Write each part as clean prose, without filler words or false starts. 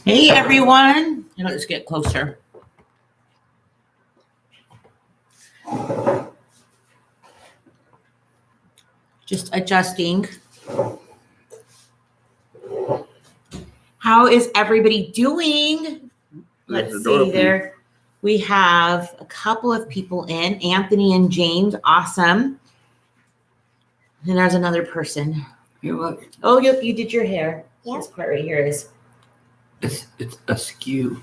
Hey everyone, let's get closer. Just adjusting. How is everybody doing? Let's see there. We have a couple of people in, Anthony and James. Awesome. And there's another person. Hey, look. Oh, you did your hair. Yeah. This part right here is. It's askew.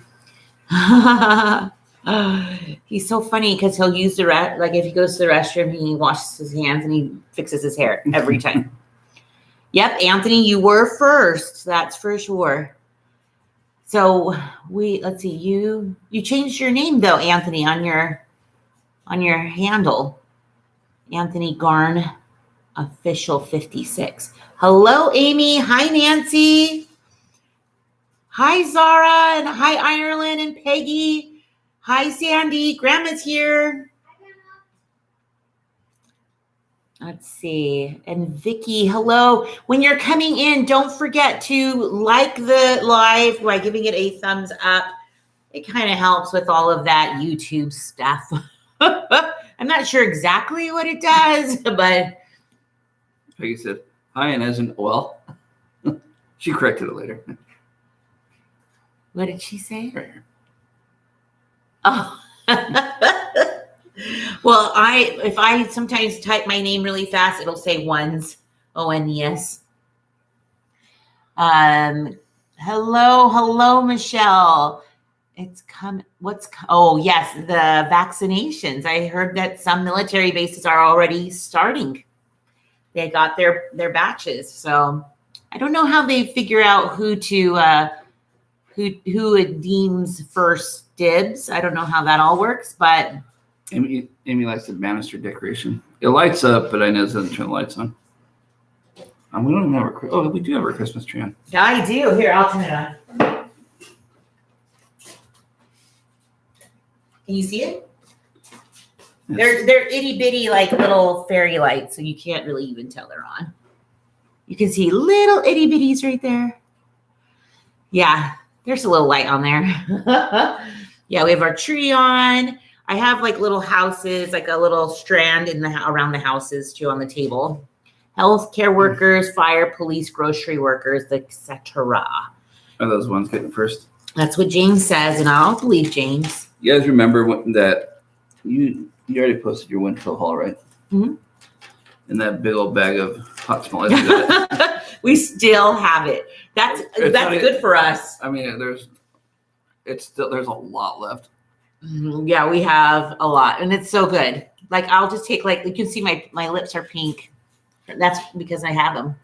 He's so funny because he'll use the like if he goes to the restroom, he washes his hands and he fixes his hair every time. Yep, Anthony, you were first. That's for sure. So let's see, you changed your name though, Anthony, on your handle. Anthony Garn Official 56. Hello, Amy. Hi, Nancy. Hi, Zara, and hi, Ireland and Peggy. Hi, Sandy. Grandma's here. Hi, Grandma. Let's see. And Vicky, hello. When you're coming in, don't forget to like the live by giving it a thumbs up. It kind of helps with all of that YouTube stuff. I'm not sure exactly what it does, but. Peggy said, hi, Ines, and well, she corrected it later. What did she say? Right here. Oh. Well, if I sometimes type my name really fast, it'll say ones. O-N-E-S. Hello, Michelle. Oh, yes, the vaccinations. I heard that some military bases are already starting. They got their batches. So I don't know how they figure out who it deems first dibs. I don't know how that all works, but Amy likes the banister decoration. It lights up, but I know it doesn't turn the lights on. We don't even have we do have our Christmas tree on. Yeah, I do. Here, I'll turn it on. Can you see it? Yes. They're itty bitty like little fairy lights, so you can't really even tell they're on. You can see little itty bitties right there. Yeah. There's a little light on there. Yeah, we have our tree on. I have like little houses, like a little strand around the houses too on the table. Healthcare workers, fire, police, grocery workers, etc. Are those ones getting first? That's what James says, and I'll believe James. You guys remember that you already posted your winter haul, right? Mm-hmm. And that big old bag of hot tamales. We still have it. That's good for us. I mean, there's a lot left. Yeah, we have a lot, and it's so good. Like I'll just take you can see my lips are pink. That's because I have them.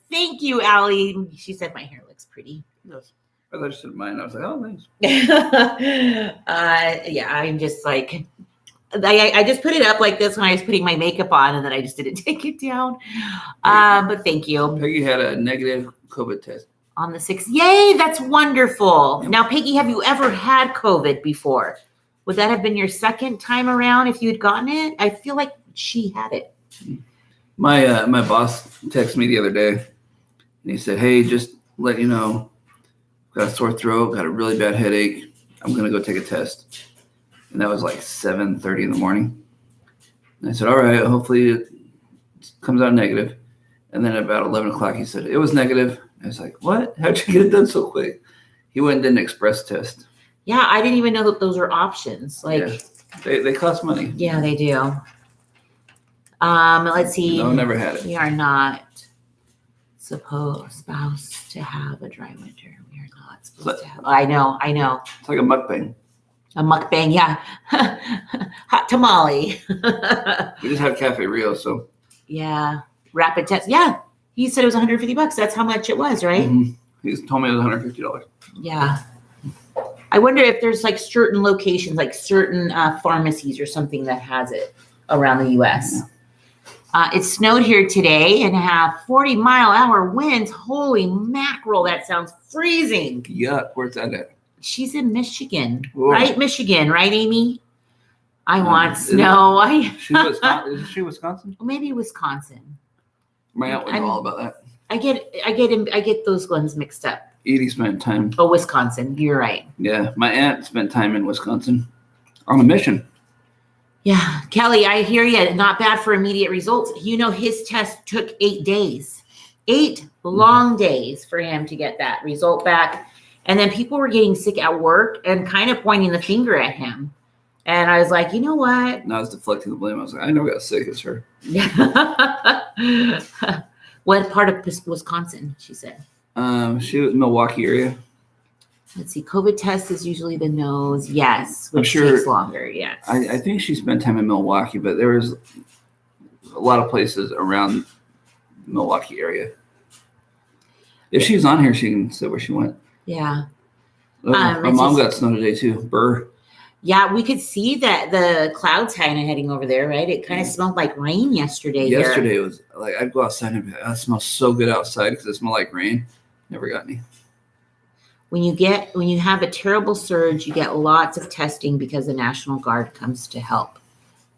Thank you, Allie. She said my hair looks pretty. Yes. I thought you said mine. I was like, oh, thanks. Yeah, I'm just like. I just put it up like this when I was putting my makeup on, and then I just didn't take it down. But thank you. Peggy had a negative COVID test. On the 6th. Yay, that's wonderful. Yep. Now, Peggy, have you ever had COVID before? Would that have been your second time around if you had gotten it? I feel like she had it. My boss texted me the other day, and he said, hey, just let you know, got a sore throat, got a really bad headache. I'm going to go take a test. And that was like 7:30 in the morning. And I said, all right, hopefully it comes out negative. And then about 11 o'clock, he said, it was negative. I was like, what? How'd you get it done so quick? He went and did an express test. Yeah, I didn't even know that those were options. Like, yeah, they cost money. Yeah, they do. Let's see. No, never had it. We are not supposed to have a dry winter. We are not supposed to have. I know. It's like a mukbang. A mukbang, yeah. Hot tamale. We just had Cafe Rio, so. Yeah. Rapid test. Yeah. He said it was $150. That's how much it was, right? Mm-hmm. He told me it was $150. Yeah. I wonder if there's like certain locations, like certain pharmacies or something that has it around the U.S. Yeah. It snowed here today and have 40-mile-hour winds. Holy mackerel. That sounds freezing. Yuck. Where's that at? She's in Michigan, Whoa. Right? Michigan, right, Amy? I want snow. Is she Wisconsin? Maybe Wisconsin. My aunt would know all about that. I get those ones mixed up. Edie spent time. Oh, Wisconsin. You're right. Yeah, my aunt spent time in Wisconsin on a mission. Yeah, Kelly, I hear you. Not bad for immediate results. His test took 8 days, 8 long days for him to get that result back. And then people were getting sick at work and kind of pointing the finger at him. And I was like, you know what? And I was deflecting the blame. I was like, I never got sick. It's her. What part of Wisconsin, she said? She was Milwaukee area. Let's see. COVID test is usually the nose. Yes. Which I'm sure takes longer. Yes. I think she spent time in Milwaukee, but there was a lot of places around Milwaukee area. If she's on here, she can say where she went. Yeah. My mom got snow today too. Burr. Yeah, we could see that the clouds kind of heading over there, right? It kind of smelled like rain yesterday. Yesterday it was like I'd go outside and it smells so good outside because it smelled like rain. Never got any. When you have a terrible surge, you get lots of testing because the National Guard comes to help.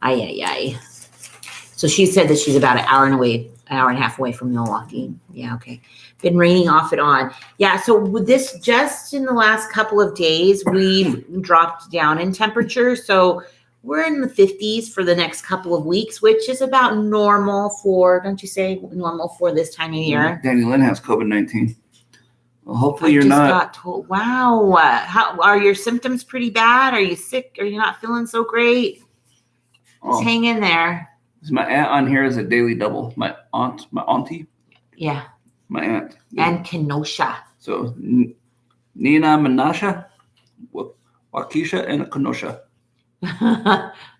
Ay. So she said that she's about an hour and a half away from Milwaukee. Yeah, okay. Been raining off and on. Yeah, so with this, just in the last couple of days, we've dropped down in temperature. So we're in the 50s for the next couple of weeks, which is about normal for, don't you say, normal for this time of year? Danny Lynn has COVID-19. Well, hopefully you're not. Got told, wow. How are your symptoms pretty bad? Are you sick? Are you not feeling so great? Just hang in there. My aunt on here is a daily double. My auntie. Yeah. My aunt. And Kenosha. So Nina Menasha, Waukesha, and Kenosha.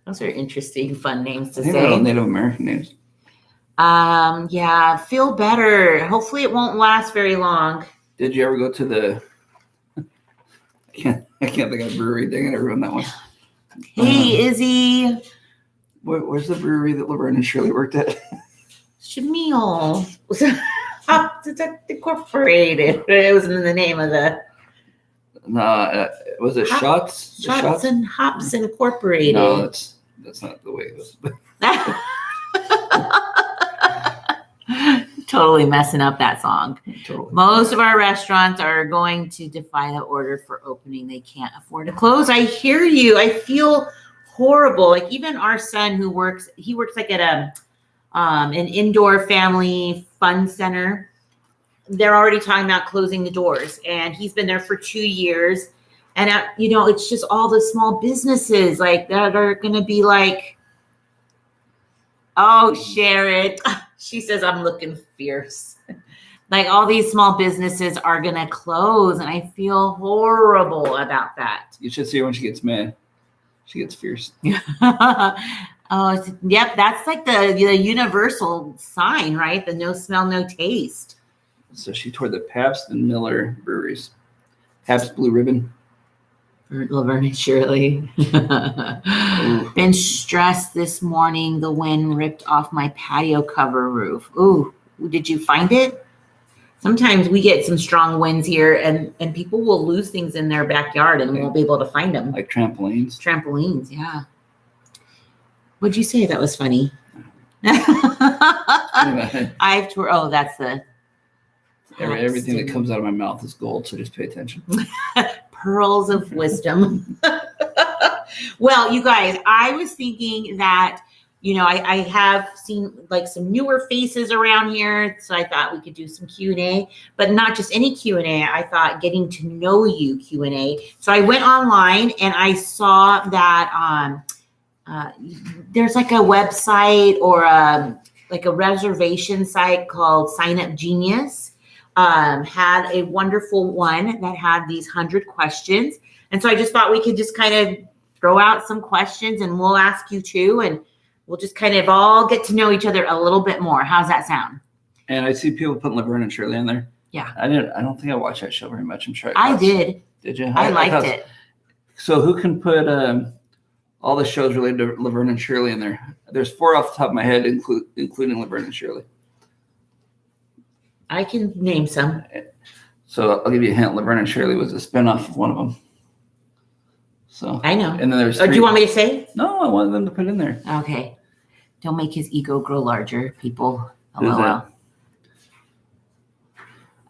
Those are interesting, fun names to I think say. they're all Native American names. Yeah, feel better. Hopefully it won't last very long. Did you ever go to the I can't think of the brewery. Dang it, I ruined that one. Hey, Izzy. Where's the brewery that Laverne and Shirley worked at? Shamil. Incorporated. It was in the name of the. No, was it Shots? Shots and Hops Incorporated. No, that's not the way it was. Totally messing up that song. Totally. Most of our restaurants are going to defy the order for opening. They can't afford to close. I hear you. I feel horrible. Like even our son he works like at an indoor family fun center. They're already talking about closing the doors, and he's been there for 2 years. And it's just all the small businesses like that are going to be like, oh, Sharon. She says, I'm looking fierce. Like all these small businesses are going to close, and I feel horrible about that. You should see her when she gets mad. She gets fierce. Oh, yep. That's like the universal sign, right? The no smell, no taste. So she toured the Pabst and Miller breweries. Pabst Blue Ribbon. Laverne and Shirley. Been stressed this morning. The wind ripped off my patio cover roof. Ooh, did you find it? Sometimes we get some strong winds here, and people will lose things in their backyard and won't be able to find them. Like trampolines. Trampolines, yeah. What'd you say that was funny? Anyway, that's the everything that comes out of my mouth is gold, so just pay attention. Pearls of wisdom. Well, you guys, I was thinking that, I have seen like some newer faces around here. So I thought we could do some Q&A, but not just any Q&A. I thought getting to know you Q&A. So I went online and I saw that there's like a website or like a reservation site called Sign Up Genius. Had a wonderful one that had these 100 questions. And so I just thought we could just kind of throw out some questions and we'll ask you too. And we'll just kind of all get to know each other a little bit more. How's that sound? And I see people putting Laverne and Shirley in there. Yeah. I don't think I watched that show very much. I'm sure I did. Did you? I liked it. So who can put all the shows related to Laverne and Shirley in there? There's 4 off the top of my head, including Laverne and Shirley. I can name some. So I'll give you a hint. Laverne and Shirley was a spinoff of one of them. So I know. And then there's. Do you want me to say? No, I wanted them to put in there. Okay. Don't make his ego grow larger, people. Who's LOL.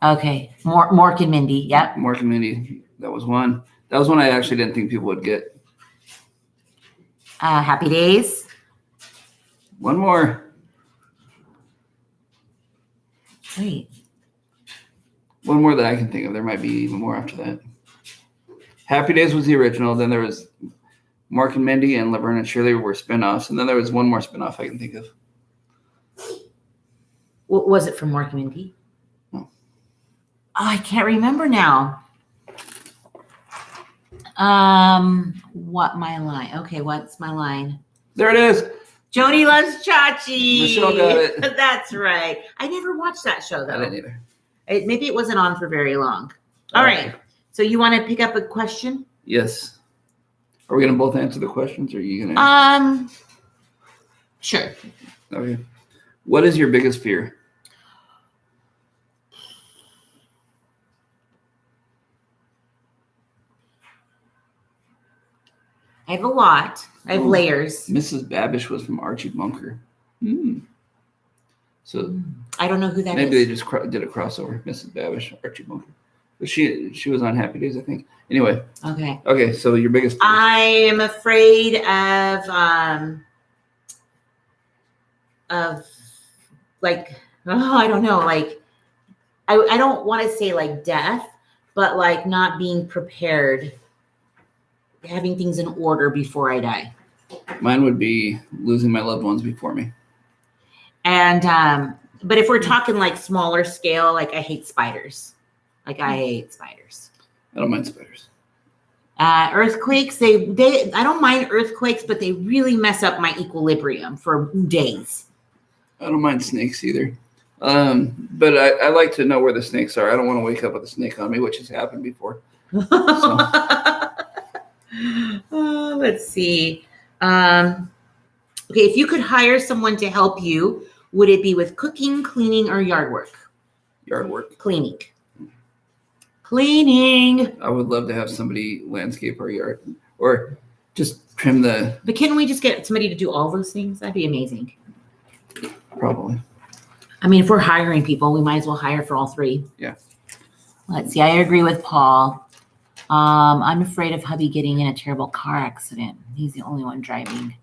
Okay. Mork and Mindy. Yep. Mork and Mindy. That was one. That was one I actually didn't think people would get. Happy Days. One more. Wait. One more that I can think of. There might be even more after that. Happy Days was the original. Then there was Mork and Mindy and Laverne and Shirley were spinoffs. And then there was one more spinoff I can think of. What was it from Mork and Mindy? No. Oh, I can't remember now. What my line? Okay, what's my line? There it is. Jody loves Chachi. Michelle got it. That's right. I never watched that show though. I didn't either. Maybe it wasn't on for very long. All right. So you want to pick up a question? Yes. Are we gonna both answer the questions, or are you gonna? Sure. Okay. What is your biggest fear? I have a lot. I have layers. Mrs. Babish was from Archie Bunker. So I don't know who that maybe is. they just did a crossover. Mrs. Babish, Archie Bunker. But she was on Happy Days, I think. Anyway. Okay. Okay. So your biggest fear. I am afraid of like, I don't know, like I don't want to say like death, but like not being prepared, having things in order before I die. Mine would be losing my loved ones before me. And but if we're talking like smaller scale, like I hate spiders. Like I hate spiders. I don't mind spiders. Earthquakes, they I don't mind earthquakes, but they really mess up my equilibrium for days. I don't mind snakes either. But I like to know where the snakes are. I don't want to wake up with a snake on me, which has happened before. Let's see. Okay, if you could hire someone to help you, would it be with cooking, cleaning, or yard work? Yard work. Cleaning. Cleaning. I would love to have somebody landscape our yard or just trim the. But can we just get somebody to do all those things? That'd be amazing. Probably. I mean, if we're hiring people, we might as well hire for all three. Yeah. Let's see. I agree with Paul. I'm afraid of hubby getting in a terrible car accident. He's the only one driving,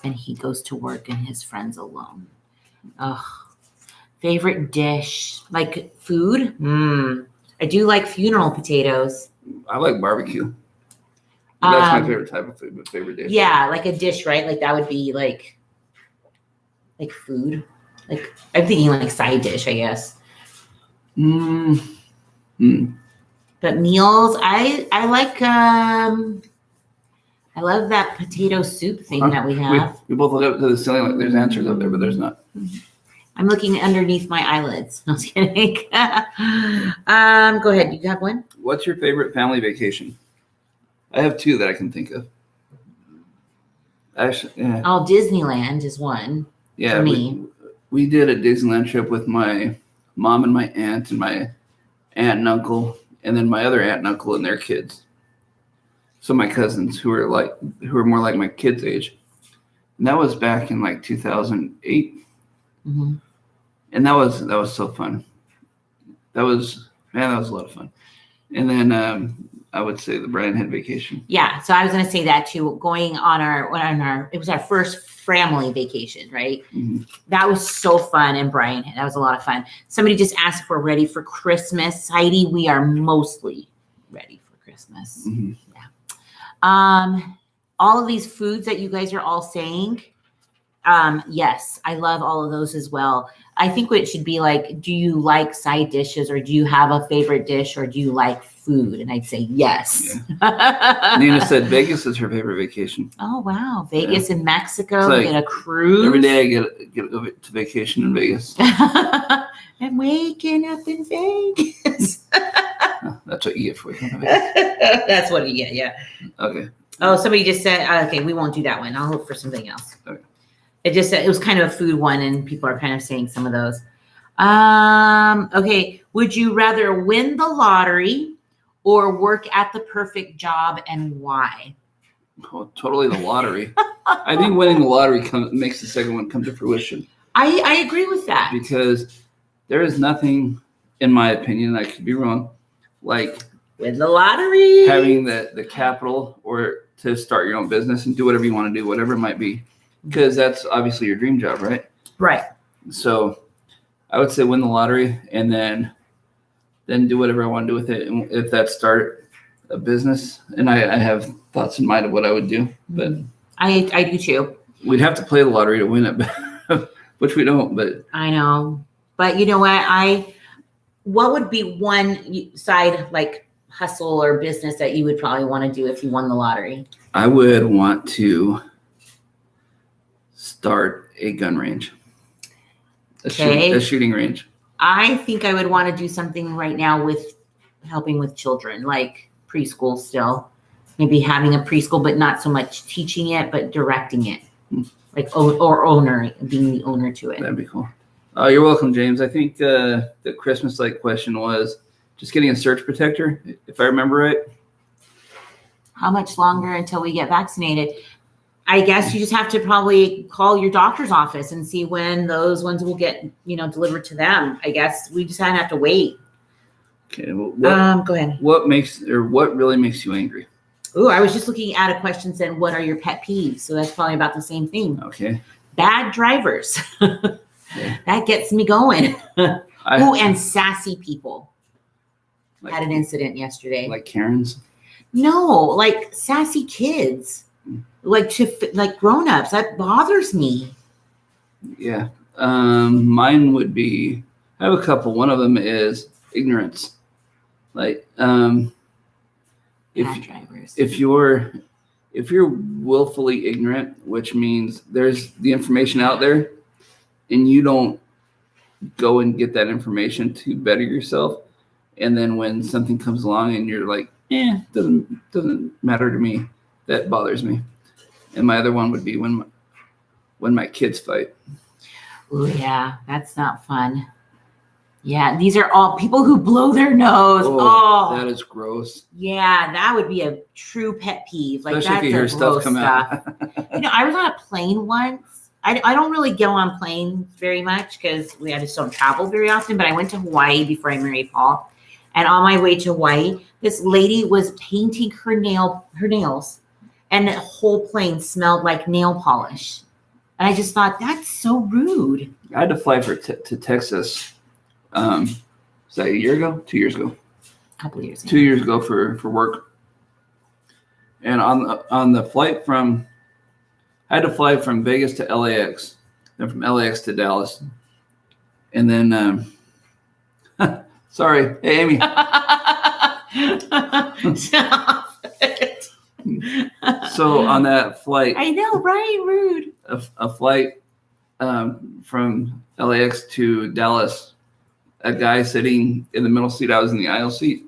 and he goes to work and his friends alone. Ugh. Favorite dish, like food? I do like funeral potatoes. I like barbecue. That's my favorite type of food, but favorite dish. Yeah, like a dish, right? Like that would be like food. Like I'm thinking like side dish, I guess. But meals, I like I love that potato soup thing that we have. We both look up to the ceiling like there's answers up there, but there's not. I'm looking underneath my eyelids. I was kidding. Go ahead. You have one? What's your favorite family vacation? I have two that I can think of. Actually, yeah. Oh, Disneyland is one. Yeah, for me. We did a Disneyland trip with my mom and my aunt and uncle, and then my other aunt and uncle and their kids. So my cousins who are more like my kids' age. And that was back in like 2008. Mm-hmm. And that was so fun. That was a lot of fun. And then I would say the Brian Head vacation. Yeah, so I was going to say that too. Going on it was our first family vacation, right? Mm-hmm. That was so fun in Brian Head. That was a lot of fun. Somebody just asked if we're ready for Christmas. Heidi, we are mostly ready for Christmas. Mm-hmm. Yeah. All of these foods that you guys are all saying, yes, I love all of those as well. I think what it should be like, do you like side dishes, or do you have a favorite dish, or do you like food? And I'd say yes. Yeah. Nina said Vegas is her favorite vacation. Oh, wow. Vegas in Mexico, like get a cruise. Every day I get to go to vacation in Vegas. I'm waking up in Vegas. That's what you get for waking up in Vegas. That's what you get, yeah. Okay. Oh, somebody just said, okay, we won't do that one. I'll look for something else. Okay. It just said it was kind of a food one, and people are kind of saying some of those. Okay. Would you rather win the lottery or work at the perfect job, and why? Oh, totally the lottery. I think winning the lottery makes the second one come to fruition. I agree with that. Because there is nothing in my opinion, I could be wrong, like With the lottery. having the capital or to start your own business and do whatever you want to do, whatever it might be, because that's obviously your dream job, right? Right. So I would say win the lottery and then do whatever I want to do with it. And if that start a business, and I have thoughts in mind of what I would do, but I do too. we'd have to play the lottery to win it, which we don't, but I know. But you know what? What would be one side like hustle or business that you would probably want to do if you won the lottery? I would want to start a gun range, a shooting range. I think I would want to do something right now with helping with children, like preschool still. Maybe having a preschool, but not so much teaching it, but directing it. Like, or being the owner to it. That'd be cool. You're welcome, James. I think the Christmas-like question was just getting a surge protector, if I remember right. How much longer until we get vaccinated? I guess you just have to probably call your doctor's office and see when those ones will get, delivered to them. I guess we just have to wait. Okay. Well, go ahead. What really makes you angry? Oh, I was just looking at a question said, what are your pet peeves? So that's probably about the same thing. Okay. Bad drivers. Okay. That gets me going. And sassy people. Had an incident yesterday. Like Karens? No, like sassy kids. Like grown-ups. That bothers me. Yeah. Mine would be, I have a couple. One of them is ignorance. Like, if you're willfully ignorant, which means there's the information out there and you don't go and get that information to better yourself, and then when something comes along and you're like, doesn't matter to me, that bothers me. And my other one would be when my kids fight. Oh yeah, that's not fun. Yeah, these are all people who blow their nose. Oh, that is gross. Yeah, that would be a true pet peeve. Like, especially if you hear stuff come out. I was on a plane once. I don't really go on planes very much because I just don't travel very often. But I went to Hawaii before I married Paul, and on my way to Hawaii, this lady was painting her nails, and the whole plane smelled like nail polish. And I just thought, that's so rude. I had to fly to Texas. Was that a year ago? 2 years ago? A couple of years ago. 2 years ago for work. And on the flight I had to fly from Vegas to LAX, then from LAX to Dallas. And then, sorry. Hey, Amy. Stop it. So on that flight. I know, right? Rude. A flight from LAX to Dallas, a guy sitting in the middle seat, I was in the aisle seat.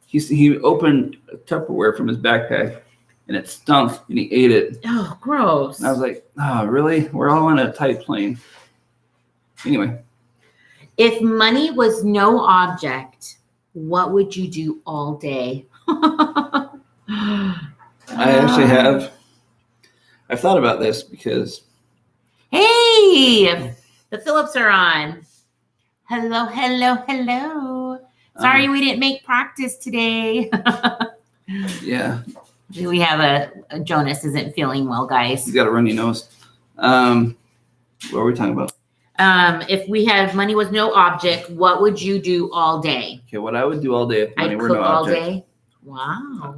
He opened a Tupperware from his backpack, and it stunk, and he ate it. Oh, gross. And I was like, oh, really? We're all on a tight plane. Anyway. If money was no object, what would you do all day? I've thought about this because. Hey, the Phillips are on. Hello. Sorry we didn't make practice today. Yeah. We have a Jonas isn't feeling well, guys. He's got a runny nose. What are we talking about? If we had money was no object, what would you do all day? Okay, what I would do all day if money were no all object. Day? Wow.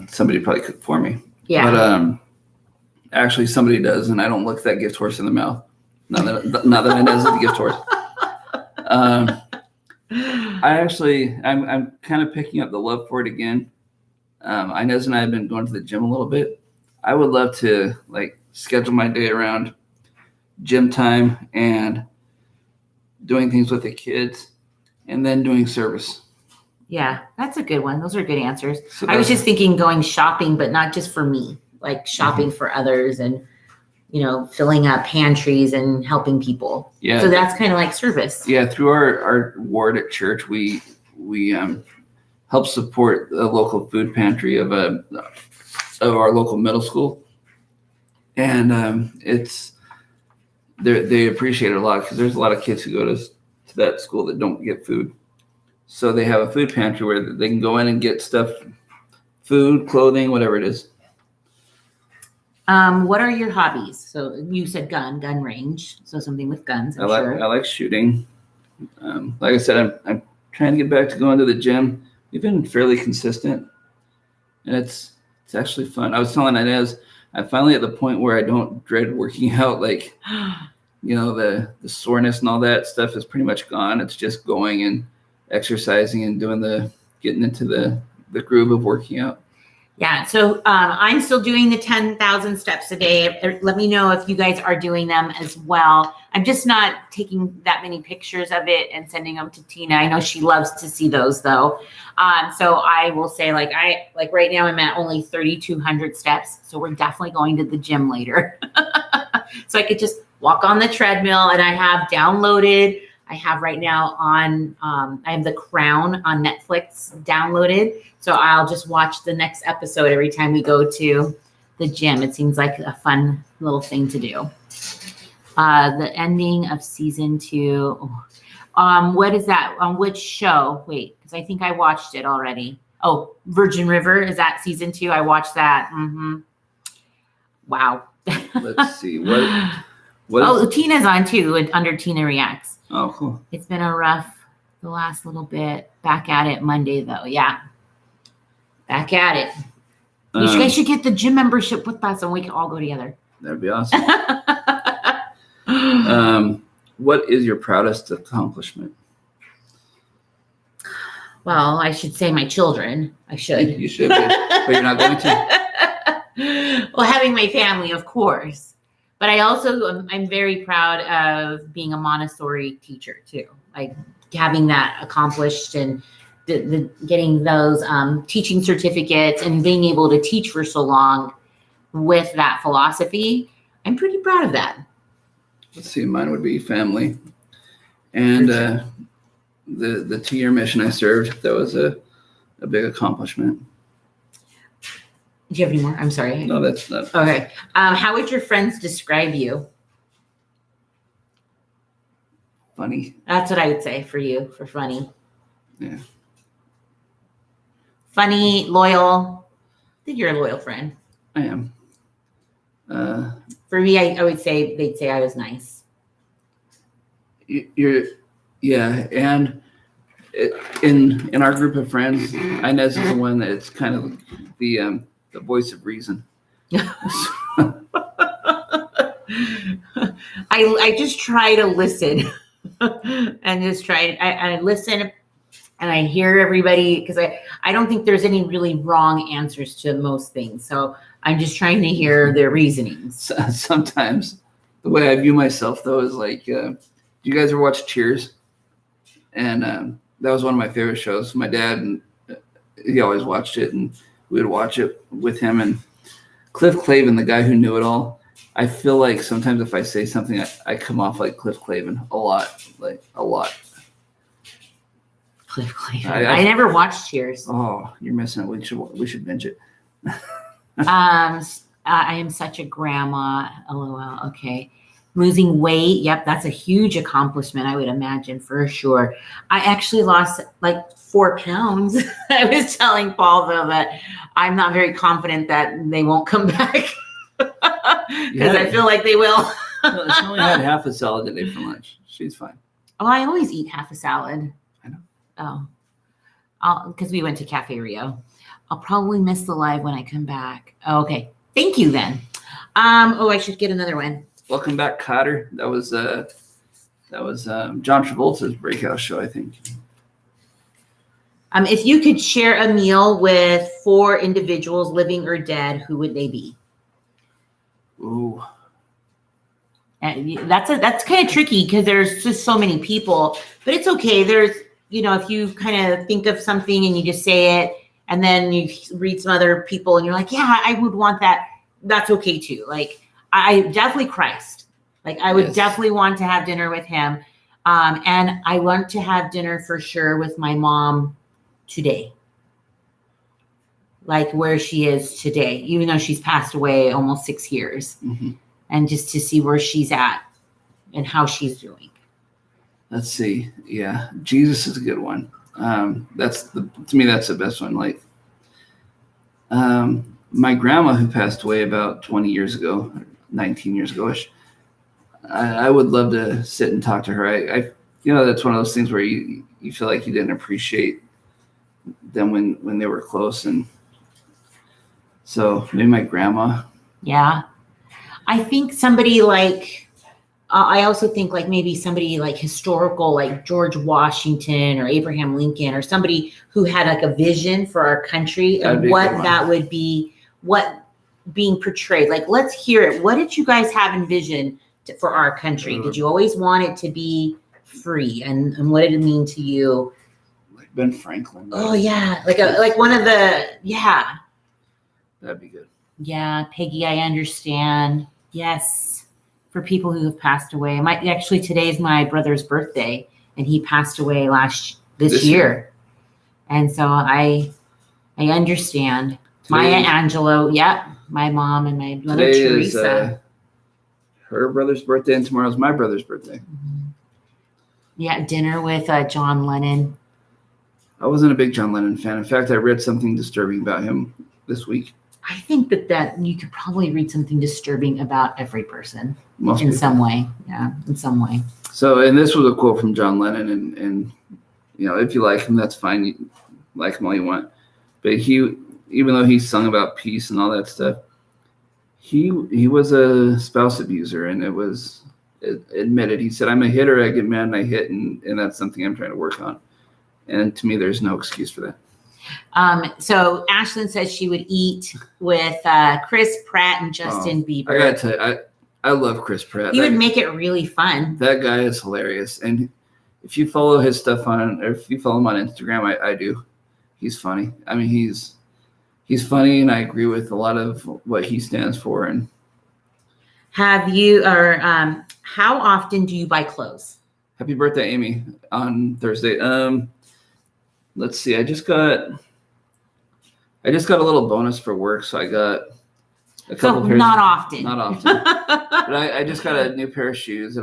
Somebody probably cook for me. Yeah. But actually somebody does, and I don't look that gift horse in the mouth. Not that I know the gift horse. I'm kind of picking up the love for it again. Inez and I have been going to the gym a little bit. I would love to schedule my day around gym time and doing things with the kids and then doing service. Yeah, that's a good one. Those are good answers. So I was just thinking going shopping, but not just for me, like shopping for others and, filling up pantries and helping people. Yeah. So that's kind of like service. Yeah. Through our ward at church, we help support the local food pantry of our local middle school. And they appreciate it a lot because there's a lot of kids who go to to that school that don't get food. So they have a food pantry where they can go in and get stuff, food, clothing, whatever it is. What are your hobbies? So you said gun range. So something with guns. I like shooting. Like I said, I'm trying to get back to going to the gym. We've been fairly consistent, and it's actually fun. I was telling Ines, I'm finally at the point where I don't dread working out. Like, the soreness and all that stuff is pretty much gone. It's just going and exercising and getting into the groove of working out. Yeah. So I'm still doing the 10,000 steps a day. Let me know if you guys are doing them as well. I'm just not taking that many pictures of it and sending them to Tina. I know she loves to see those though. So I will say like right now I'm at only 3,200 steps. So we're definitely going to the gym later. So I could just walk on the treadmill, and I have downloaded. I have right now on, I have The Crown on Netflix downloaded. So I'll just watch the next episode every time we go to the gym. It seems like a fun little thing to do. The ending of season 2. What is that? On which show? Wait, because I think I watched it already. Oh, Virgin River. Is that season 2? I watched that. Mm-hmm. Wow. Let's see. Tina's on too, under Tina Reacts. Oh, cool. It's been the last little bit. Back at it Monday, though. Yeah. Back at it. You guys should get the gym membership with us, and we can all go together. That'd be awesome. What is your proudest accomplishment? Well, I should say my children. I should. You should, but you're not going to. Well, having my family, of course. But I'm very proud of being a Montessori teacher too. Like having that accomplished and getting those teaching certificates and being able to teach for so long with that philosophy. I'm pretty proud of that. Let's see, mine would be family. And the 2-year mission I served, that was a big accomplishment. Do you have any more? I'm sorry. No, that's not. Okay. How would your friends describe you? Funny. That's what I would say for you, for funny. Yeah. Funny, loyal. I think you're a loyal friend. I am. For me, I would say they'd say I was nice. Yeah, and in our group of friends, Ines is the one that's kind of the voice of reason. I just try to listen and I listen and I hear everybody because I don't think there's any really wrong answers to most things. So I'm just trying to hear their reasonings. Sometimes the way I view myself though is like, do you guys ever watch Cheers? And that was one of my favorite shows. My dad, and he always watched it, and we would watch it with him. And Cliff Clavin, the guy who knew it all, I feel like sometimes if I say something, I come off like Cliff Clavin a lot. Cliff Clavin. I never watched Cheers. Oh, you're missing it. We should binge it. I am such a grandma. LOL. Okay. Losing weight. Yep. That's a huge accomplishment, I would imagine, for sure. I actually lost like 4 pounds. I was telling Paul, though, that I'm not very confident that they won't come back because I feel like they will. Well, she only had half a salad today for lunch. She's fine. Oh, I always eat half a salad. I know. Oh, because we went to Cafe Rio. I'll probably miss the live when I come back. Oh, okay. Thank you then. I should get another one. Welcome back, Cotter. That was John Travolta's breakout show, I think. If you could share a meal with 4 individuals, living or dead, who would they be? Ooh. And that's kind of tricky because there's just so many people, but it's okay. There's, if you kind of think of something and you just say it, and then you read some other people and you're like, yeah, I would want that. That's okay too. Like, I definitely Christ. Like, I would definitely want to have dinner with him. And I want to have dinner for sure with my mom today. Like where she is today, even though she's passed away almost 6 years. Mm-hmm. And just to see where she's at and how she's doing. Let's see. Yeah, Jesus is a good one. To me, that's the best one. Like, my grandma who passed away about 20 years ago, 19 years ago-ish, I would love to sit and talk to her. I that's one of those things where you feel like you didn't appreciate them when they were close. And so maybe my grandma. Yeah. I think somebody like, I also think like maybe somebody like historical, like George Washington or Abraham Lincoln, or somebody who had like a vision for our country and what that would be, what being portrayed. Like, let's hear it. What did you guys have in vision for our country? Did you always want it to be free? And what did it mean to you? Like Ben Franklin. Oh yeah. Like one of the, yeah. That'd be good. Yeah. Peggy, I understand. Yes. For people who have passed away. Actually, today's my brother's birthday, and he passed away this year. And so I understand. Maya Angelou, yep. My mom and my mother Teresa. Is, her brother's birthday, and tomorrow's my brother's birthday. Mm-hmm. Yeah, dinner with John Lennon. I wasn't a big John Lennon fan. In fact, I read something disturbing about him this week. I think that you could probably read something disturbing about every person some way. Yeah, in some way. So, and this was a quote from John Lennon, and if you like him, that's fine. You like him all you want. But even though he sung about peace and all that stuff, he was a spouse abuser, and admitted. He said, "I'm a hitter. I get mad and I hit, and that's something I'm trying to work on." And to me, there's no excuse for that. So Ashlyn says she would eat with Chris Pratt and Justin Bieber. I gotta tell you, I love Chris Pratt. He would make it really fun. That guy is hilarious. And if you follow his stuff or if you follow him on Instagram, I do. He's funny. I mean, he's funny, and I agree with a lot of what he stands for. And how often do you buy clothes? Happy birthday, Amy, on Thursday. Let's see. I just got a little bonus for work, so I got a couple pairs. Not often. But I just got a new pair of shoes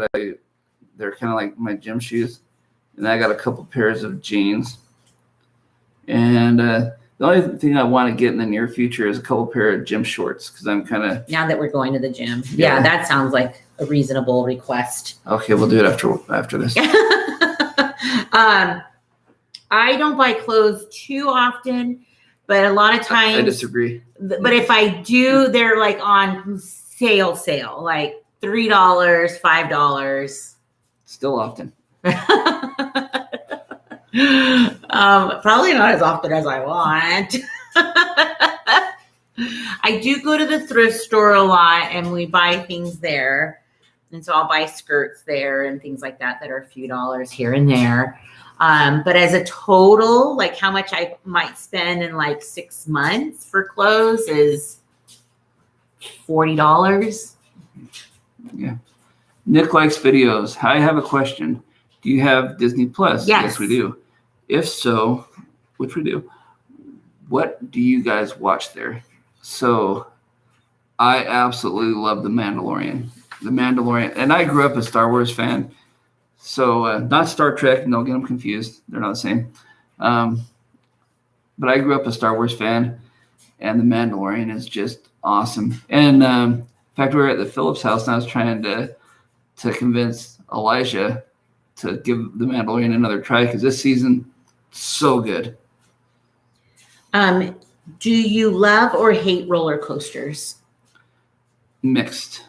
they're kind of like my gym shoes, and I got a couple pairs of jeans. And the only thing I want to get in the near future is a couple pair of gym shorts, because I'm kind of, now that we're going to the gym. Yeah, that sounds like a reasonable request. Okay, we'll do it after this. I don't buy clothes too often, but a lot of times I disagree. But if I do, they're like on sale, like $3, $5. Still often. Probably not as often as I want. I do go to the thrift store a lot, and we buy things there. And so I'll buy skirts there and things like that are a few dollars here and there. But as a total, like how much I might spend in like 6 months for clothes is $40. Yeah. Nick likes videos. I have a question. Do you have Disney Plus? Yes, we do. If so, which we do, what do you guys watch there? So I absolutely love The Mandalorian. And I grew up a Star Wars fan. So not Star Trek, don't get them confused. They're not the same. But I grew up a Star Wars fan, and The Mandalorian is just awesome. And in fact, we were at the Phillips house, and I was trying to convince Elijah to give The Mandalorian another try, because this season, so good. Do you love or hate roller coasters? Mixed.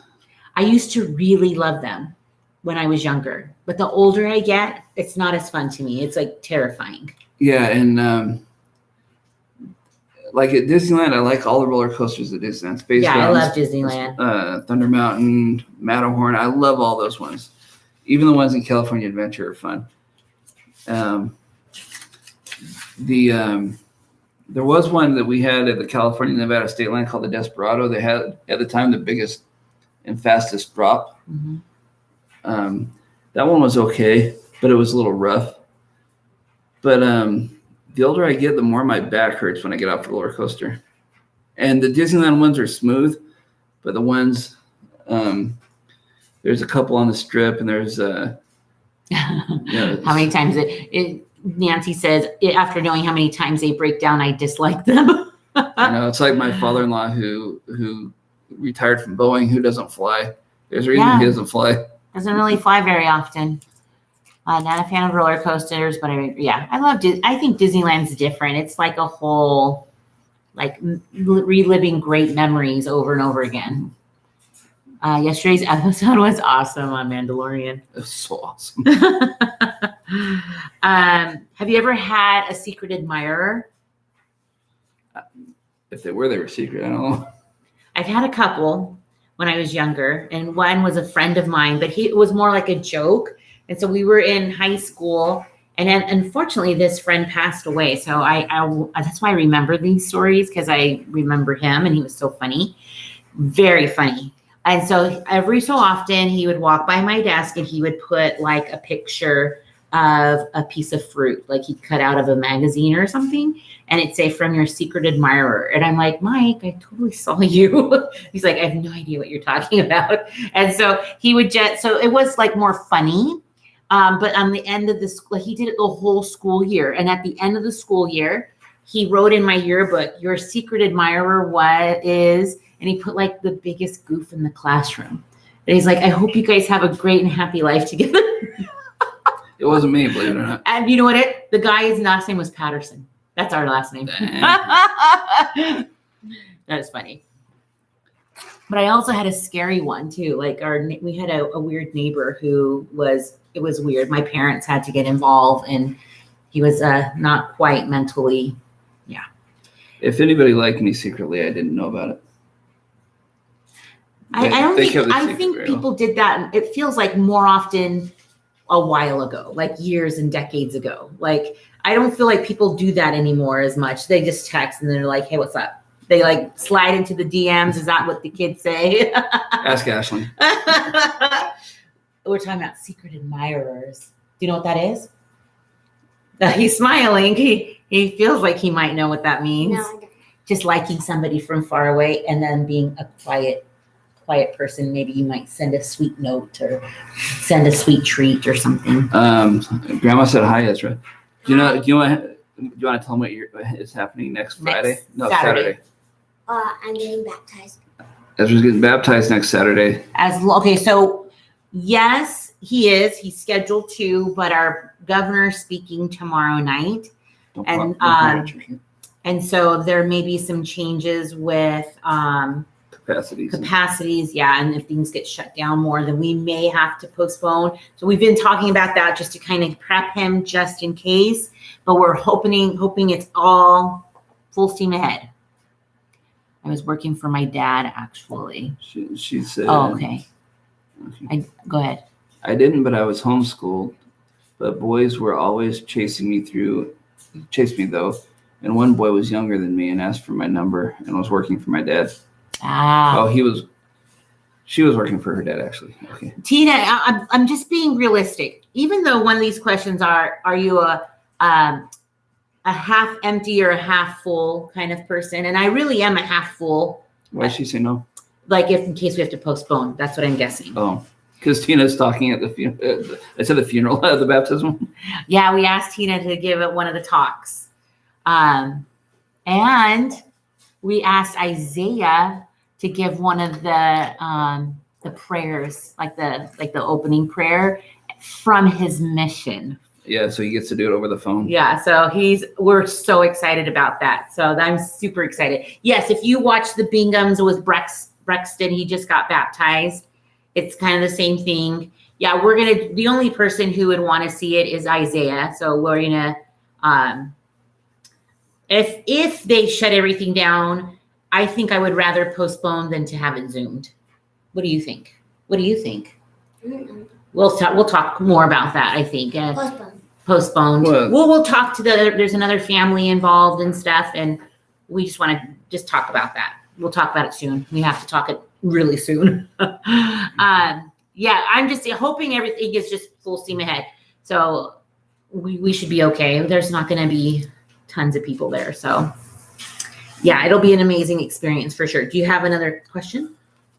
I used to really love them when I was younger, but the older I get, it's not as fun to me. It's like terrifying. Yeah, and like at Disneyland, I like all the roller coasters at Disneyland. Space Mountain, I love Disneyland. Thunder Mountain, Matterhorn. I love all those ones. Even the ones in California Adventure are fun. There was one that we had at the California Nevada State Line called the Desperado. They had at the time the biggest and fastest drop. Mm-hmm. That one was okay, but it was a little rough. But the older I get, the more my back hurts when I get off the roller coaster. And the Disneyland ones are smooth, but the ones there's a couple on the Strip, and there's Yeah, How many times Nancy says, after knowing how many times they break down, I dislike them. I know. It's like my father-in-law who retired from Boeing, who doesn't fly. There's a reason he doesn't fly. Doesn't really fly very often. Not a fan of roller coasters, but I love I think Disneyland's different. It's like a whole, like reliving great memories over and over again. Yesterday's episode was awesome on Mandalorian. It was so awesome. Have you ever had a secret admirer? If they were secret. I don't know. I've had a couple when I was younger, and one was a friend of mine, but it was more like a joke. And so we were in high school, and then unfortunately this friend passed away. So I that's why I remember these stories, because I remember him and he was so funny, very funny. And so every so often he would walk by my desk and he would put like a picture of a piece of fruit, like he cut out of a magazine or something, and it'd say, "From your secret admirer." And I'm like, "Mike, I totally saw you." He's like, "I have no idea what you're talking about." And so he would so it was like more funny. But on the end of the school, he did it the whole school year. And at the end of the school year, he wrote in my yearbook, "Your secret admirer is," and he put like the biggest goof in the classroom. And he's like, "I hope you guys have a great and happy life together." It wasn't me, believe it or not. And you know what? The guy's last name was Patterson. That's our last name. That is funny. But I also had a scary one too. Like we had a weird neighbor it was weird. My parents had to get involved, and he was not quite mentally. Yeah. If anybody liked me secretly, I didn't know about it. I think people did that. It feels like more often a while ago, like years and decades ago. Like, I don't feel like people do that anymore as much. They just text and they're like, "Hey, what's up?" They like slide into the DMs. Is that what the kids say? Ask Ashley. We're talking about secret admirers. Do you know what that is? He's smiling. He feels like he might know what that means. No, I don't. Just liking somebody from far away and then being a quiet person. Maybe you might send a sweet note or send a sweet treat or something. Grandma said hi, Ezra. Do you want to tell me what is happening next Friday? No, Saturday. I'm getting baptized. Ezra's getting baptized next Saturday. Okay, so yes, he is. He's scheduled to, but our governor's speaking tomorrow night. And so there may be some changes with capacities, yeah. And if things get shut down more, then we may have to postpone. So we've been talking about that just to kind of prep him just in case. But we're hoping it's all full steam ahead. I was working for my dad, actually. She said. Oh, okay. Go ahead. I didn't, but I was homeschooled. But boys were always chasing me though. And one boy was younger than me and asked for my number and was working for my dad. Ah. Oh, she was working for her dad, actually. Okay. Tina, I'm just being realistic. Even though one of these questions are you a half empty or a half full kind of person? And I really am a half full. Why did she say no? Like in case we have to postpone. That's what I'm guessing. Oh, because Tina's talking at the funeral. I said the funeral at the baptism. Yeah, we asked Tina to give one of the talks. And we asked Isaiah to give one of the prayers, like the opening prayer from his mission. Yeah, so he gets to do it over the phone. Yeah, so we're so excited about that. So I'm super excited. Yes, if you watch the Binghams with Brexton, he just got baptized. It's kind of the same thing. Yeah, the only person who would want to see it is Isaiah. So we're gonna, if they shut everything down, I think I would rather postpone than to have it Zoomed. What do you think? Mm-hmm. We'll talk more about that, I think. Postponed. Well, We'll talk to there's another family involved and stuff, and we just want to just talk about that. We'll talk about it soon. We have to talk it really soon. Yeah, I'm just hoping everything is just full steam ahead. So we should be okay. There's not going to be tons of people there. So yeah, it'll be an amazing experience for sure. Do you have another question?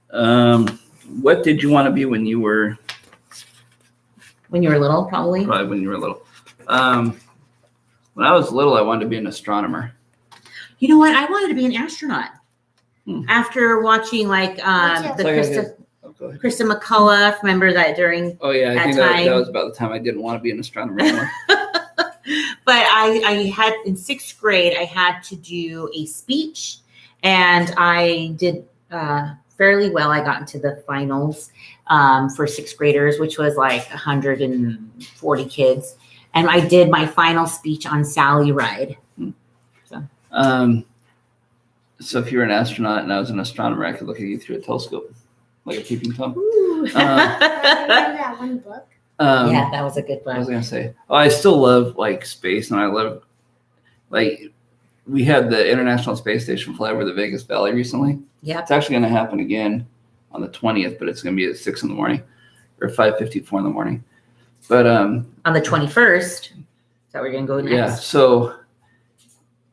What did you want to be when you were When you were little, probably. Probably when you were little. When I was little, I wanted to be an astronomer. You know what? I wanted to be an astronaut. After watching like Go Krista McCullough, remember that during Oh yeah, I that think time. that was about the time I didn't want to be an astronomer anymore. But I had in 6th grade, I had to do a speech, and I did fairly well. I got into the finals for 6th graders, which was like 140 kids, and I did my final speech on Sally Ride. So if you were an astronaut and I was an astronomer, I could look at you through a telescope, like a peeping Tom. Remember that one book? Yeah, that was a good What was I one. gonna say? Oh, I still love like space, and I love like we had the International Space Station fly over the Vegas Valley recently. Yep. It's actually going to happen again on the 20th, but it's going to be at 6 in the morning or 5:54 in the morning. But On the 21st, is that where you're gonna go next? yeah, so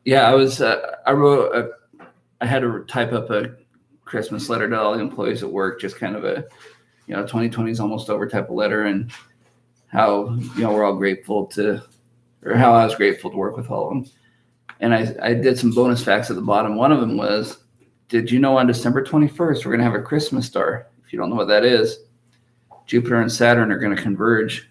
yeah, I had to type up a Christmas letter to all the employees at work, just kind of a 2020 is almost over type of letter, and how we're all grateful how I was grateful to work with all of them. And I did some bonus facts at the bottom. One of them was, did you know on December 21st, we're going to have a Christmas star? If you don't know what that is, Jupiter and Saturn are going to converge.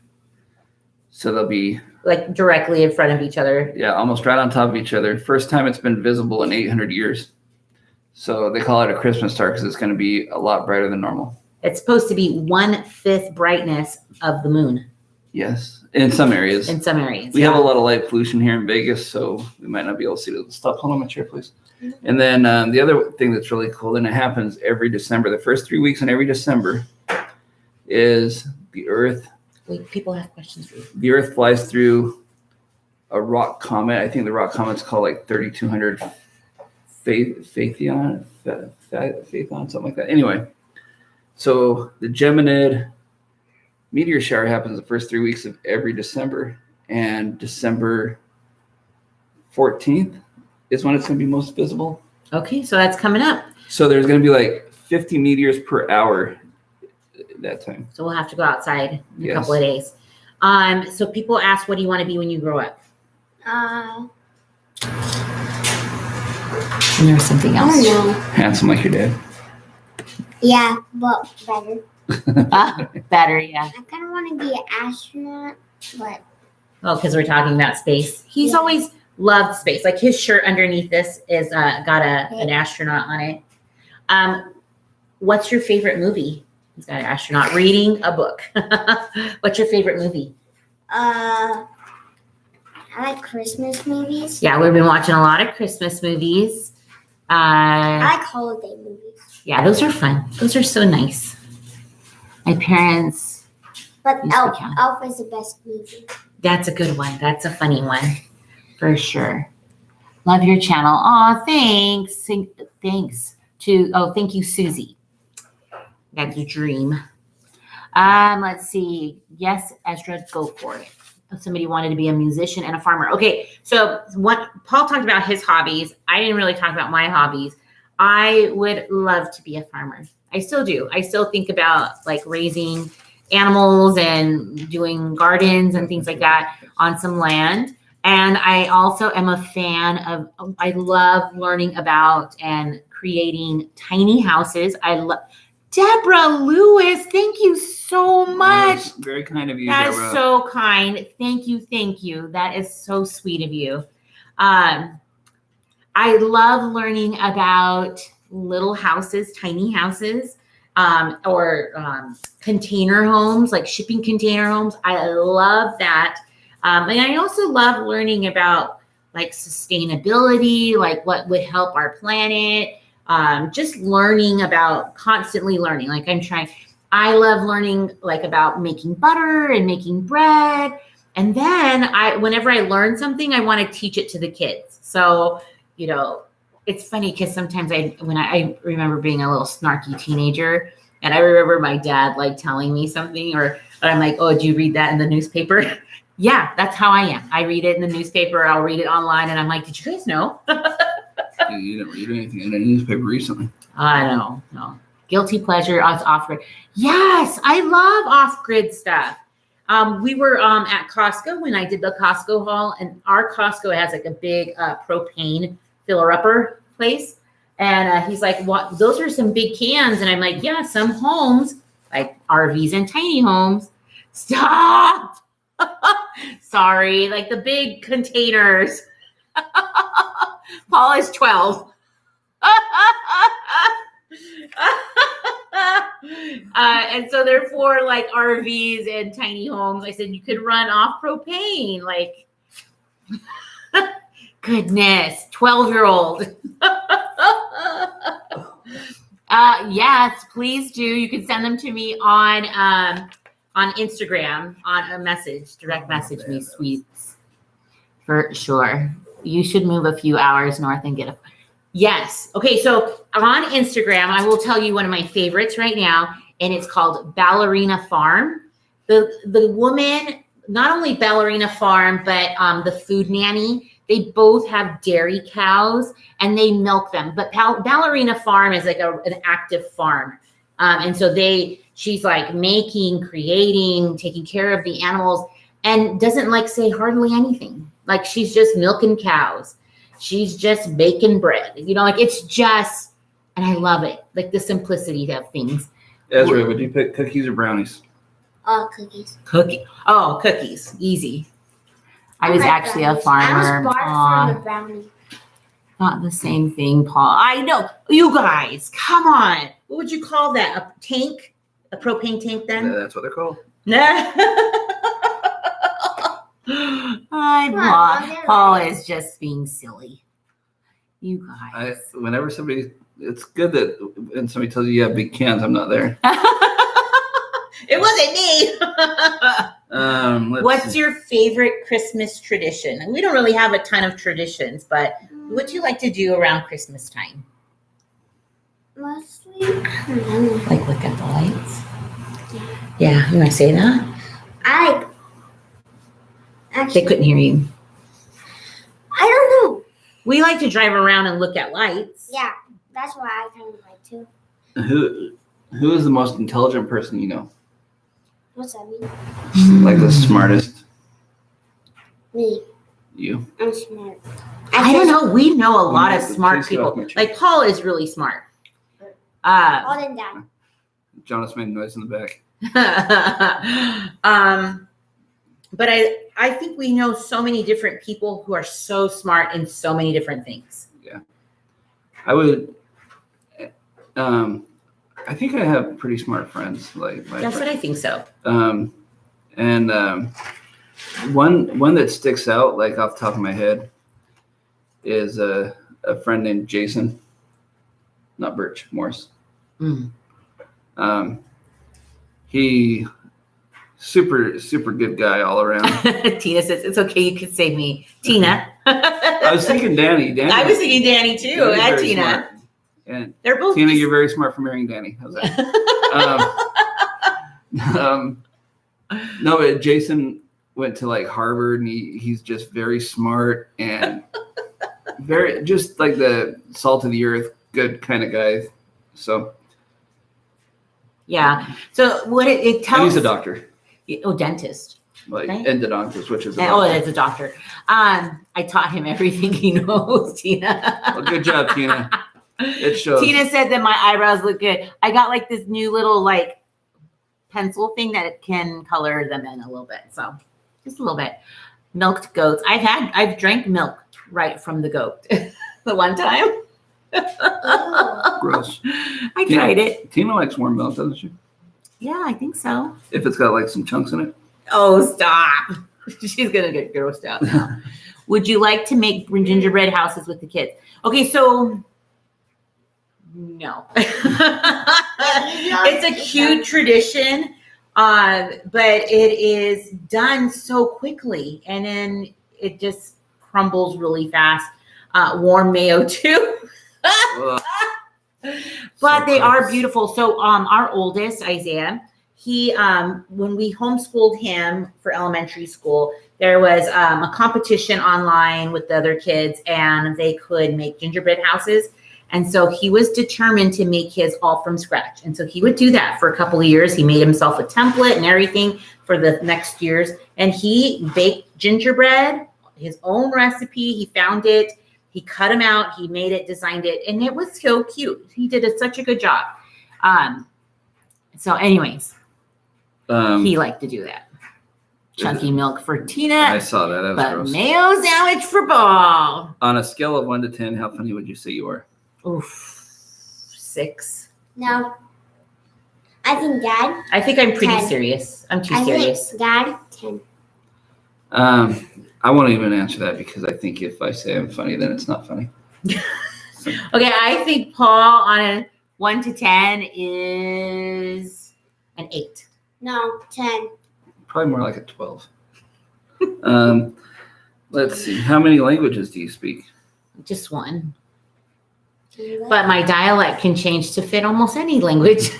So they'll be Like directly in front of each other. yeah, almost right on top of each other. First time it's been visible in 800 years. So they call it a Christmas star because it's going to be a lot brighter than normal. It's supposed to be 1/5 brightness of the moon Yes, in some areas. in some areas. We have a lot of light pollution here in Vegas, so we might not be able to see it. Stop, hold on my chair, please. And then the other thing that's really cool, and it happens every December, the first 3 weeks in every December, is the Earth. Wait, people have questions for you. The Earth flies through a rock comet. I think the rock comet's called like 3200 Phaethon, something like that. Anyway, so the Geminid meteor shower happens the first 3 weeks of every December, and December 14th is when it's going to be most visible. Okay, so that's coming up. So there's going to be like 50 meteors per hour at that time. So we'll have to go outside in a Yes. couple of days. So people ask, what do you want to be when you grow up? And there was something I else. don't know. Handsome like your dad. Yeah, but better. Better, yeah. I kind of want to be an astronaut, but Oh, because we're talking about space. He's Yeah. always loved space. Like his shirt underneath this is got an astronaut on it. What's your favorite movie? He's got an astronaut reading a book. What's your favorite movie? I like Christmas movies. Yeah, we've been watching a lot of Christmas movies. I like holiday movies. Yeah, those are fun. Those are so nice. My parents, But Yes, we Elf, can. Elf is the best movie. that's a good one. That's a funny one for sure. Love your channel. Aw, thanks. Thanks thank you, Susie. That's a dream. Let's see. Yes, Ezra, go for it. Somebody wanted to be a musician and a farmer. Okay, so what Paul talked about his hobbies. I didn't really talk about my hobbies. I would love to be a farmer. I still do. I still think about like raising animals and doing gardens and things like that on some land. And I also am a fan of, I love learning about and creating tiny houses. I love Deborah Lewis. Thank you so much. Yes, very kind of you, That is Deborah. so kind. Thank you. Thank you. That is so sweet of you. I love learning about little houses, tiny houses, or container homes, like shipping container homes. I love that. And I also love learning about like sustainability, like what would help our planet. Just learning about constantly learning. Like I love learning like about making butter and making bread. And then whenever I learn something, I want to teach it to the kids. So, it's funny because sometimes I remember being a little snarky teenager, and I remember my dad like telling me something, or I'm like, oh, did you read that in the newspaper? Yeah, that's how I am. I read it in the newspaper. I'll read it online, and I'm like, did you guys know? You didn't read anything in the newspaper recently. I know, no. Guilty pleasure, off-grid. Yes, I love off-grid stuff. We were at Costco when I did the Costco haul, and our Costco has like a big propane filler-upper place. And he's like, "What? Those are some big cans." And I'm like, "Yeah, some homes, like RVs and tiny homes." Stop. Sorry, like the big containers. Paul is 12. And so therefore, like RVs and tiny homes, I said you could run off propane. Like, goodness, 12-year-old. Yes, please do. You can send them to me on Instagram on a message. Direct message me, sweets, for sure. You should move a few hours north and get a. Yes. Okay. So on Instagram, I will tell you one of my favorites right now, and it's called Ballerina Farm. The woman, not only Ballerina Farm, but the Food Nanny. They both have dairy cows and they milk them. But Ballerina Farm is like an active farm. And so she's like making, creating, taking care of the animals and doesn't like say hardly anything. Like she's just milking cows. She's just baking bread. You know, like it's just, and I love it. Like the simplicity of things. Ezra, would you pick cookies or brownies? Cookies. Cookies. Easy. I was actually a farmer. I was barred from the brownie. Not the same thing, Paul. I know. You guys, come on. What would you call that? A tank? A propane tank then? Yeah, that's what they're called. Paul is just being silly. You guys. Whenever it's good that when somebody tells you you have big cans, I'm not there. It wasn't me. What's See. your favorite Christmas tradition? And we don't really have a ton of traditions, but what do you like to do around Christmas time? Mostly, I don't know. Like look at the lights? Yeah, you want to say that? They couldn't hear you. I don't know. We like to drive around and look at lights. Yeah, that's why I kind of like to. Who is the most intelligent person you know? What's that mean? Like the smartest? Me. You. I'm smart. I don't know. We know a lot of Please smart get off people. my chair. Like Paul is really smart. All than that. Jonas made noise in the back. But I think we know so many different people who are so smart in so many different things. Yeah. I would. I think I have pretty smart friends. Like That's what I think so. And one that sticks out, like off the top of my head, is a friend named Jason, not Birch, Morris. He super good guy all around. Tina says it's okay. You can say me, Tina. I was thinking Danny. I was thinking Danny too. Danny's And very Tina. smart. And They're both. Tina, you're very smart for marrying Danny. How's that? No, but Jason went to like Harvard, and he's just very smart and very just like the salt of the earth, good kind of guy. So Yeah. So what it tells. and he's a doctor, Dentist. like Okay. endodontist, which is a Oh, doctor. that's a doctor. I taught him everything he knows, Tina. Well, good job, Tina. It shows. Tina said that my eyebrows look good. I got like this new little like pencil thing that can color them in a little bit. So just a little bit. Milked goats. I've drank milk right from the goat the one time. Gross. I tried it. Tina likes warm milk, doesn't she? Yeah, I think so. If it's got like some chunks in it. Oh, stop. She's going to get grossed out now. Would you like to make gingerbread houses with the kids? Okay, so no. It's a cute tradition, but it is done so quickly, and then it just crumbles really fast. Warm mayo too. But they are beautiful. So our oldest, Isaiah, he when we homeschooled him for elementary school, there was a competition online with the other kids, and they could make gingerbread houses. And so he was determined to make his all from scratch. And so he would do that for a couple of years. He made himself a template and everything for the next years. And he baked gingerbread, his own recipe. He found it. He cut them out. He made it, designed it. And it was so cute. He did such a good job. So anyways, he liked to do that. Chunky milk for Tina. I saw that. That was but gross. mayo sandwich for Paul. On a scale of 1 to 10, how funny would you say you are? Oof, 6. No. I think Dad. I think I'm pretty 10. serious. I'm too I serious. think Dad 10. I won't even answer that because I think if I say I'm funny, then it's not funny. Okay, I think Paul on a 1 to 10 is an 8. No, 10. Probably more like a 12. Let's see. How many languages do you speak? Just one. But my dialect can change to fit almost any language.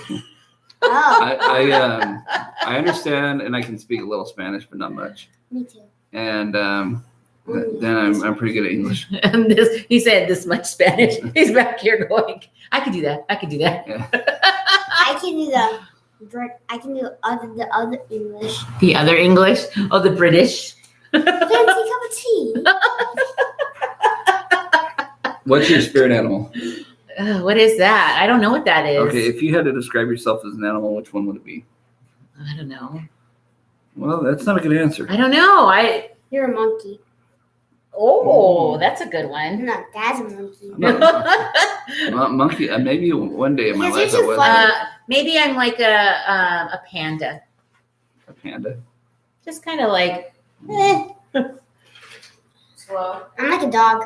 Oh, I understand and I can speak a little Spanish, but not much. me too. And then I'm pretty good at English. And he said this much Spanish. He's back here going, I could do that. I could do that. Yeah. I can do the other English. The other English? Oh, the British. Fancy cup of tea. What's your spirit animal? What is that? I don't know what that is. Okay, if you had to describe yourself as an animal, which one would it be? I don't know. Well, that's not a good answer. I don't know. You're a monkey. Oh, that's a good one. No, Dad's a monkey. Monkey. Maybe one day in my Because life you're I too was funny. Maybe I'm like a panda. a panda. Just kind of like, slow. I'm like a dog.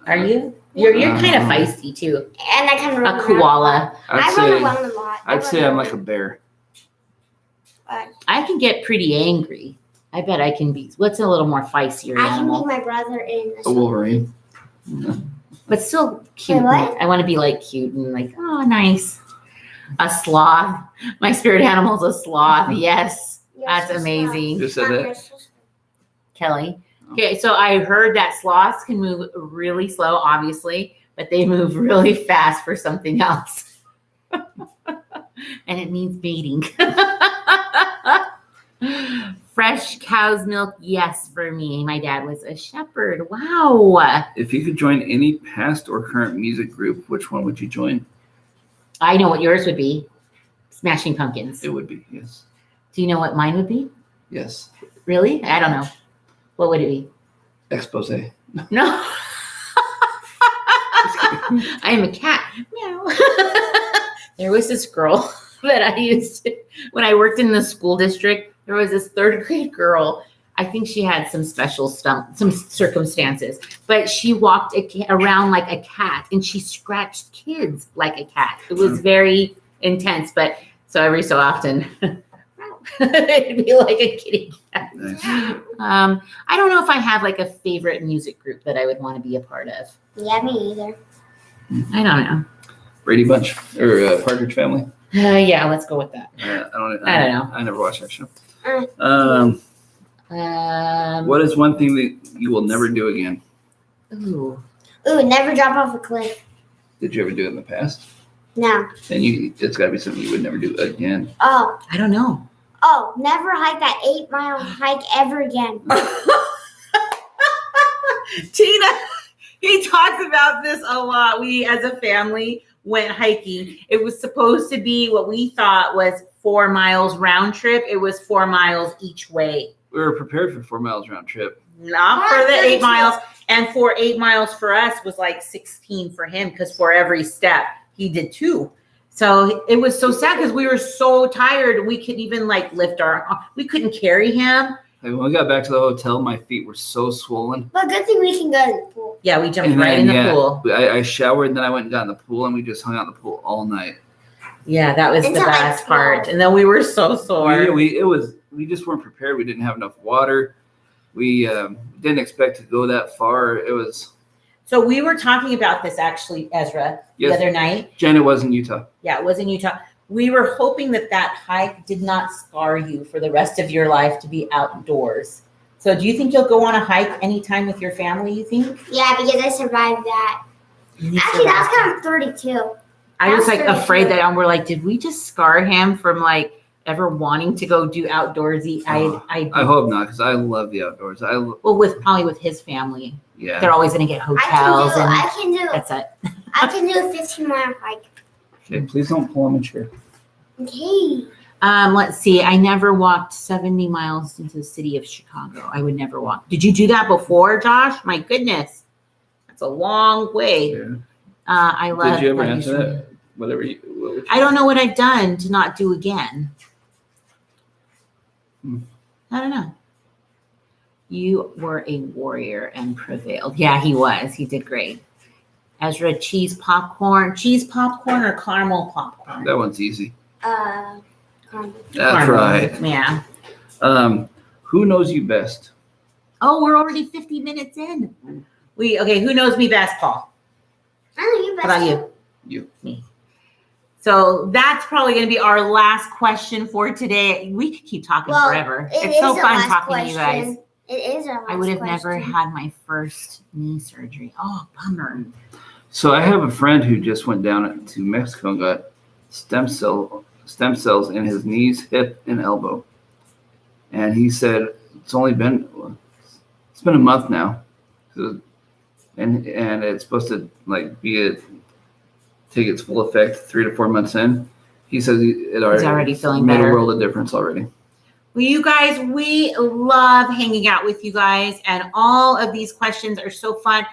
Are you? You're kind of feisty too. And I kind of run A around. koala. I run around a lot. I'd say I'm like a bear. I can get pretty angry. I bet I can be. What's a little more feistier I can animal? be my brother in A Wolverine. But still cute. Wait, what? I want to be like cute and like, oh, nice. A sloth. My spirit animal's a sloth. Yes. That's amazing. Who said that? Kelly. Okay, so I heard that sloths can move really slow, obviously, but they move really fast for something else. And it means mating. Fresh cow's milk, yes, for me. My dad was a shepherd. Wow. If you could join any past or current music group, which one would you join? I know what yours would be. Smashing Pumpkins. It would be, yes. Do you know what mine would be? Yes. Really? I don't know. What would it be? Expose. No. I am a cat. Meow. There was this girl that I used to, when I worked in the school district, there was this 3rd grade girl. I think she had some special some circumstances, but she walked around like a cat and she scratched kids like a cat. It was very intense, but so every so often it'd be like a kitty cat. Nice. I don't know if I have like a favorite music group that I would want to be a part of. Yeah, me either. I don't know. Brady Bunch or Partridge Family. Yeah, let's go with that. I don't know. I never watched that show. Um, What is one thing that you will never do again? Ooh. Ooh, never drop off a cliff. Did you ever do it in the past? No. Then it's got to be something you would never do again. Oh, I don't know. never hike that 8-mile hike ever again. Tina, he talks about this a lot. We, as a family, went hiking. It was supposed to be what we thought was 4 miles round trip. It was 4 miles each way. We were prepared for 4 miles round trip. Not for the 8 miles. And for 8 miles for us was like 16 for him because for every step he did 2. So it was so sad because we were so tired. We couldn't even like we couldn't carry him. Like, when we got back to the hotel, my feet were so swollen. But good thing we can go to the pool. Yeah, we jumped And right then, in the pool. I showered and then I went and got in the pool and we just hung out in the pool all night. Yeah, that was the Until like best part. 12. And then we were so sore. We just weren't prepared. We didn't have enough water. We didn't expect to go that far. It was. So we were talking about this actually, Ezra, the Yes. other night. Jen, it was in Utah. Yeah, it was in Utah. We were hoping that hike did not scar you for the rest of your life to be outdoors. So do you think you'll go on a hike anytime with your family, you think? Yeah, because I survived that. Actually, that's kind of 32. I was That's like pretty afraid cool. that we're like, did we just scar him from like ever wanting to go do outdoorsy? I hope not, because I love the outdoors. Well, probably with his family, Yeah. they're always going to get hotels and that's it. I can do a 15-mile hike. Okay, please don't pull him in chair. Okay. Let's see. I never walked 70 miles into the city of Chicago. I would never walk. Did you do that before, Josh? My goodness, that's a long way. Yeah. I love. Did you ever that answer should- that? What would you- I don't know what I've done to not do again. I don't know. You were a warrior and prevailed. Yeah, he was. He did great. Ezra, cheese popcorn or caramel popcorn? That one's easy. Caramel. That's Caramel. right. Yeah. Who knows you best? Oh, we're already 50 minutes in. Okay, who knows me best, Paul? I know you best. How about you? You. Me. So that's probably going to be our last question for today. We could keep talking forever. It's so fun talking to you guys. It is our last I would have never question. had my first knee surgery. Oh, bummer. So I have a friend who just went down to Mexico and got stem cells in his knees, hip, and elbow. And he said it's been a month now. So, and it's supposed to like take its full effect 3 to 4 months in. He says he's already feeling made better. a world of difference already. Well, you guys, we love hanging out with you guys, and all of these questions are so fun.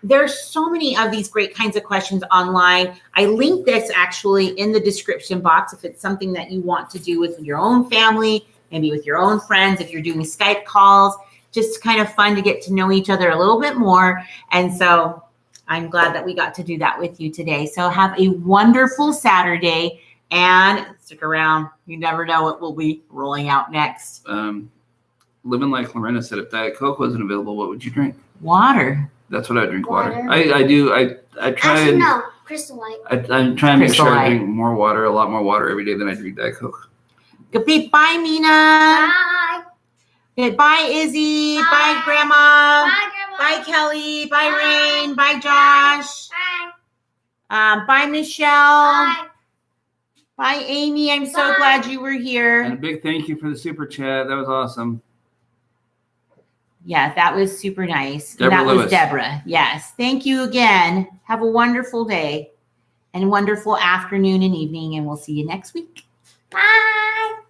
There's so many of these great kinds of questions online. I linked this actually in the description box if it's something that you want to do with your own family, maybe with your own friends, if you're doing Skype calls, just kind of fun to get to know each other a little bit more. And so I'm glad that we got to do that with you today. So have a wonderful Saturday and stick around. You never know what will be rolling out next. Living like Lorena said, if Diet Coke wasn't available, what would you drink? Water. That's what I drink. Water. Water. I do. I try. Actually, no. Crystal Light. I'm trying to make Crystal sure Light. I drink more water, a lot more water every day than I drink Diet Coke. Goodbye, bye, Mina. Bye. Okay, bye, Izzy. Bye. Bye, Grandma. Bye, Grandma. Bye, Kelly. Bye, Bye. Rain. Bye, Josh. Bye. Bye, Michelle. Bye. Bye, Amy. I'm so Bye. glad you were And a here. big thank you for the super chat. That was awesome. Yeah, that was super nice. Deborah that Lewis. was Deborah. Yes. Thank you again. Have a wonderful day and wonderful afternoon and evening, and we'll see you next week. Bye.